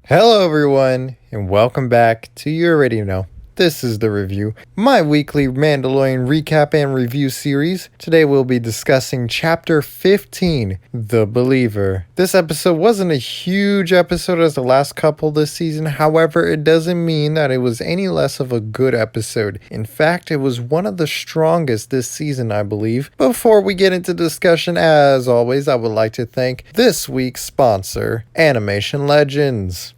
Hello, everyone, and welcome back to You Already Know. This is The Review, my weekly Mandalorian recap and review series. Today we'll be discussing Chapter 15, The Believer. This episode wasn't a huge episode as the last couple this season, however, it doesn't mean that it was any less of a good episode. In fact, it was one of the strongest this season, I believe. Before we get into discussion, as always, I would like to thank this week's sponsor, Animation Legends.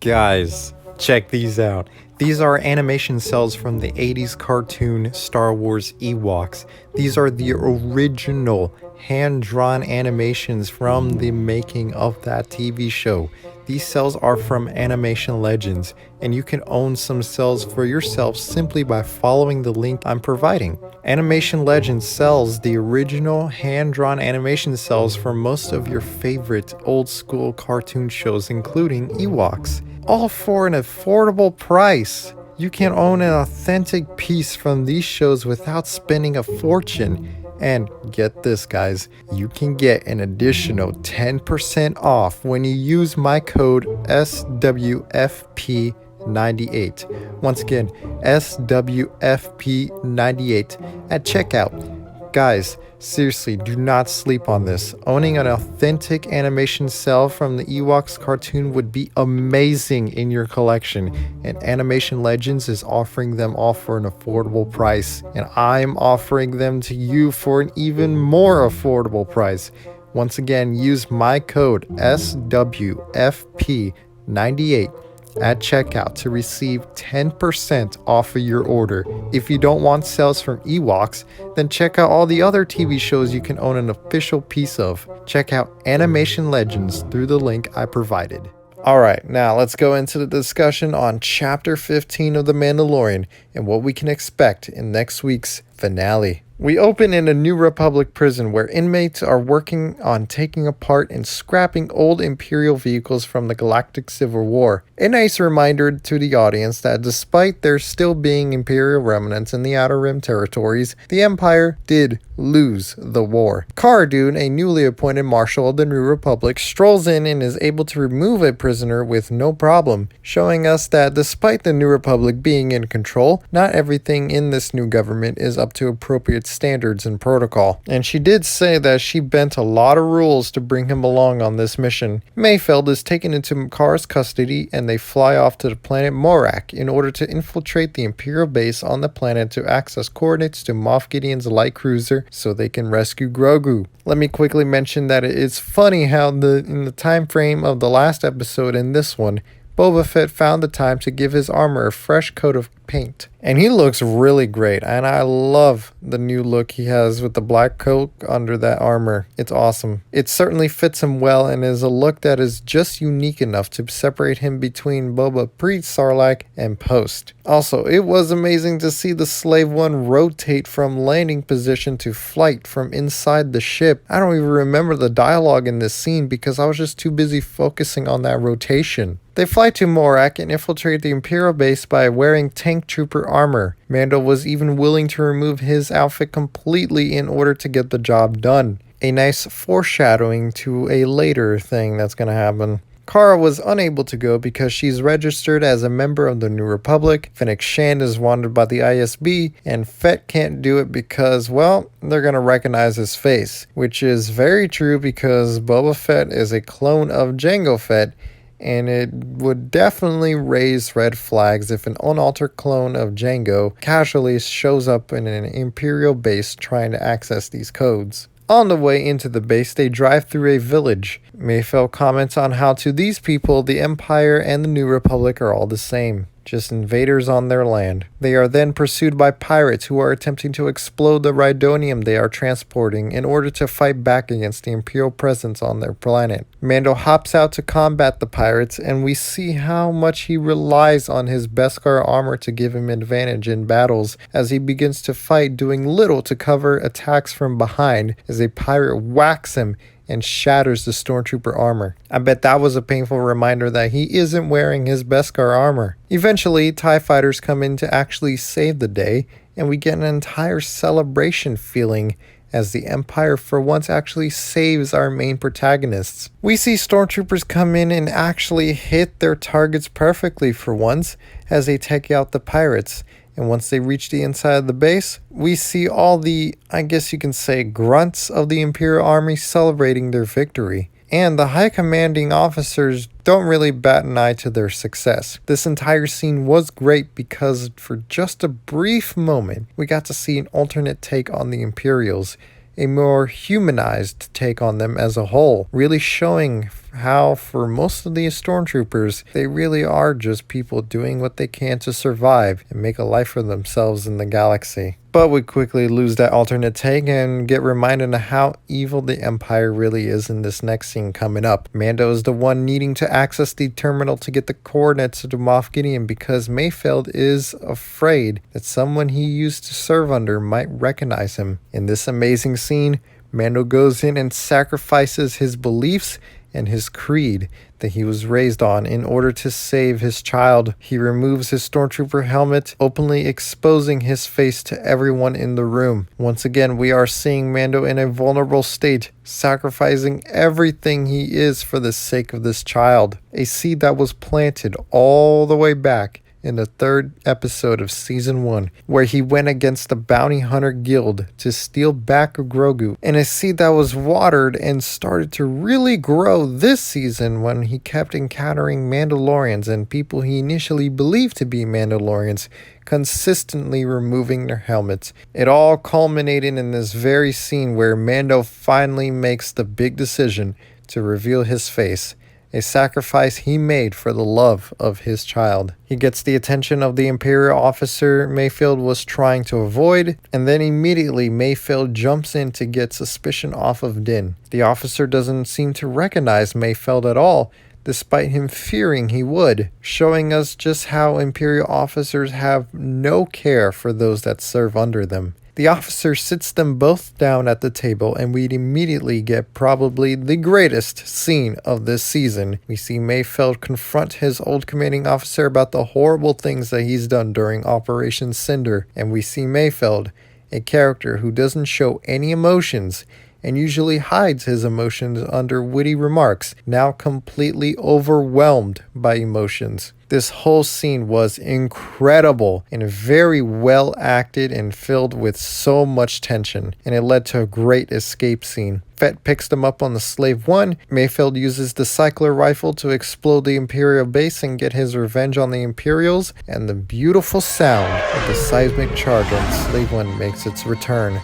Guys, check these out. These are animation cells from the 80s cartoon Star Wars Ewoks. These are the original hand-drawn animations from the making of that TV show. These cells are from Animation Legends, and you can own some cells for yourself simply by following the link I'm providing. Animation Legends sells the original hand-drawn animation cells for most of your favorite old-school cartoon shows, including Ewoks, all for an affordable price. You can own an authentic piece from these shows without spending a fortune. And get this, guys, you can get an additional 10% off when you use my code SWFP98. Once again, SWFP98 at checkout. Guys, seriously, do not sleep on this. Owning an authentic animation cell from the Ewoks cartoon would be amazing in your collection, and Animation Legends is offering them all for an affordable price, and I'm offering them to you for an even more affordable price. Once again, use my code SWFP98 at checkout to receive 10% off of your order. If you don't want sales from Ewoks, then check out all the other TV shows you can own an official piece of. Check out Animation Legends through the link I provided. Alright, now let's go into the discussion on Chapter 15 of The Mandalorian and what we can expect in next week's finale. We open in a New Republic prison where inmates are working on taking apart and scrapping old Imperial vehicles from the Galactic Civil War. A nice reminder to the audience that despite there still being Imperial remnants in the Outer Rim territories, the Empire did lose the war. Cara Dune, a newly appointed Marshal of the New Republic, strolls in and is able to remove a prisoner with no problem, showing us that despite the New Republic being in control, not everything in this new government is up to appropriate standards and protocol. And she did say that she bent a lot of rules to bring him along on this mission. Mayfeld is taken into Cara's custody and they fly off to the planet Morak in order to infiltrate the Imperial base on the planet to access coordinates to Moff Gideon's light cruiser so they can rescue Grogu. Let me quickly mention that it's funny how in the time frame of the last episode and this one, Boba Fett found the time to give his armor a fresh coat of paint. And he looks really great, and I love the new look he has with the black coat under that armor. It's awesome. It certainly fits him well and is a look that is just unique enough to separate him between Boba pre-Sarlacc and post. Also, it was amazing to see the Slave One rotate from landing position to flight from inside the ship. I don't even remember the dialogue in this scene because I was just too busy focusing on that rotation. They fly to Morak and infiltrate the Imperial base by wearing tank trooper armor. Mando was even willing to remove his outfit completely in order to get the job done. A nice foreshadowing to a later thing that's going to happen. Cara was unable to go because she's registered as a member of the New Republic. Fennec Shand is wanted by the ISB, and Fett can't do it because, well, they're going to recognize his face. Which is very true because Boba Fett is a clone of Jango Fett, and it would definitely raise red flags if an unaltered clone of Jango casually shows up in an Imperial base trying to access these codes. On the way into the base, they drive through a village. Mayfeld comments on how to these people, the Empire and the New Republic are all the same. Just invaders on their land. They are then pursued by pirates who are attempting to explode the Rhydonium they are transporting in order to fight back against the Imperial presence on their planet. Mando hops out to combat the pirates, and we see how much he relies on his Beskar armor to give him advantage in battles as he begins to fight, doing little to cover attacks from behind as a pirate whacks him and shatters the stormtrooper armor. I bet that was a painful reminder that he isn't wearing his Beskar armor. Eventually, TIE fighters come in to actually save the day, and we get an entire celebration feeling as the Empire for once actually saves our main protagonists. We see stormtroopers come in and actually hit their targets perfectly for once as they take out the pirates. And once they reach the inside of the base, we see all the, I guess you can say, grunts of the Imperial Army celebrating their victory. And the high commanding officers don't really bat an eye to their success. This entire scene was great because for just a brief moment, we got to see an alternate take on the Imperials, a more humanized take on them as a whole, really showing how for most of these stormtroopers, they really are just people doing what they can to survive and make a life for themselves in the galaxy. But we quickly lose that alternate take and get reminded of how evil the Empire really is in this next scene coming up. Mando is the one needing to access the terminal to get the coordinates to Moff Gideon because Mayfeld is afraid that someone he used to serve under might recognize him. In this amazing scene, Mando goes in and sacrifices his beliefs and his creed that he was raised on in order to save his child. He removes his stormtrooper helmet, openly exposing his face to everyone in the room. Once again, we are seeing Mando in a vulnerable state, sacrificing everything he is for the sake of this child. A seed that was planted all the way back in the 3rd episode of Season 1, where he went against the Bounty Hunter Guild to steal back Grogu, and a seed that was watered and started to really grow this season when he kept encountering Mandalorians and people he initially believed to be Mandalorians, consistently removing their helmets. It all culminated in this very scene where Mando finally makes the big decision to reveal his face, a sacrifice he made for the love of his child. He gets the attention of the Imperial officer Mayfeld was trying to avoid, and then immediately Mayfeld jumps in to get suspicion off of Din. The officer doesn't seem to recognize Mayfeld at all, despite him fearing he would, showing us just how Imperial officers have no care for those that serve under them. The officer sits them both down at the table, and we'd immediately get probably the greatest scene of this season. We see Mayfeld confront his old commanding officer about the horrible things that he's done during Operation Cinder, and we see Mayfeld, a character who doesn't show any emotions and usually hides his emotions under witty remarks, now completely overwhelmed by emotions. This whole scene was incredible and very well acted and filled with so much tension, and it led to a great escape scene. Fett picks them up on the Slave One. Mayfeld uses the cycler rifle to explode the Imperial base and get his revenge on the Imperials, and the beautiful sound of the seismic charge on Slave One makes its return.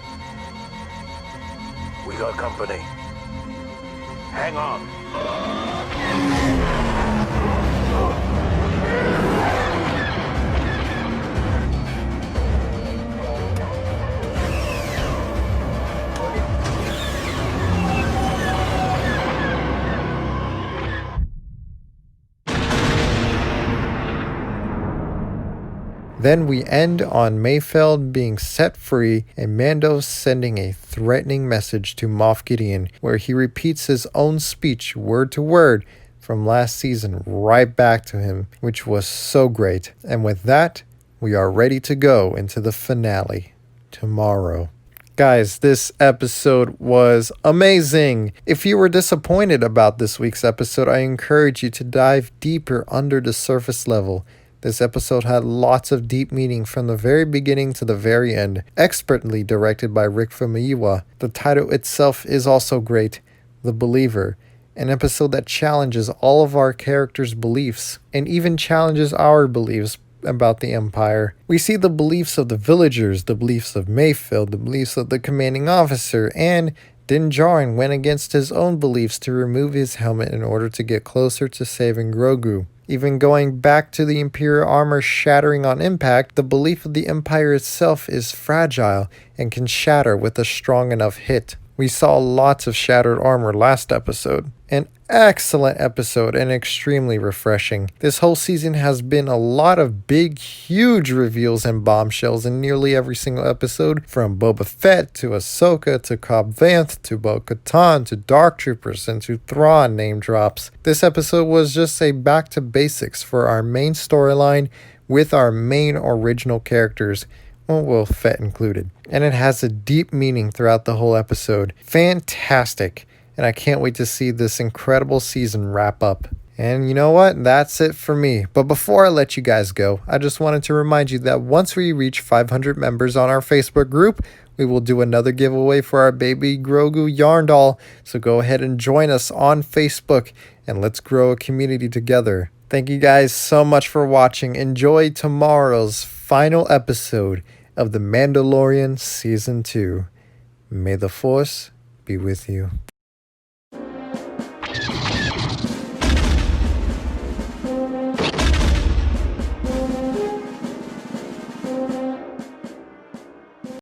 We got company. Hang on. Then we end on Mayfeld being set free and Mando sending a threatening message to Moff Gideon, where he repeats his own speech word to word from last season right back to him, which was so great. And with that, we are ready to go into the finale tomorrow. Guys, this episode was amazing. If you were disappointed about this week's episode, I encourage you to dive deeper under the surface level. This episode had lots of deep meaning from the very beginning to the very end, expertly directed by Rick Famuyiwa. The title itself is also great, The Believer, an episode that challenges all of our characters' beliefs, and even challenges our beliefs about the Empire. We see the beliefs of the villagers, the beliefs of Mayfeld, the beliefs of the commanding officer, and Din Djarin went against his own beliefs to remove his helmet in order to get closer to saving Grogu. Even going back to the Imperial armor shattering on impact, the belief of the Empire itself is fragile and can shatter with a strong enough hit. We saw lots of shattered armor last episode. An excellent episode and extremely refreshing. This whole season has been a lot of big, huge reveals and bombshells in nearly every single episode, from Boba Fett to Ahsoka to Cobb Vanth to Bo-Katan to Dark Troopers and to Thrawn name drops. This episode was just a back to basics for our main storyline with our main original characters. Well, Fett included. And it has a deep meaning throughout the whole episode. Fantastic. And I can't wait to see this incredible season wrap up. And you know what? That's it for me. But before I let you guys go, I just wanted to remind you that once we reach 500 members on our Facebook group, we will do another giveaway for our baby Grogu yarn doll. So go ahead and join us on Facebook and let's grow a community together. Thank you guys so much for watching. Enjoy tomorrow's final episode of The Mandalorian Season 2. May the Force be with you.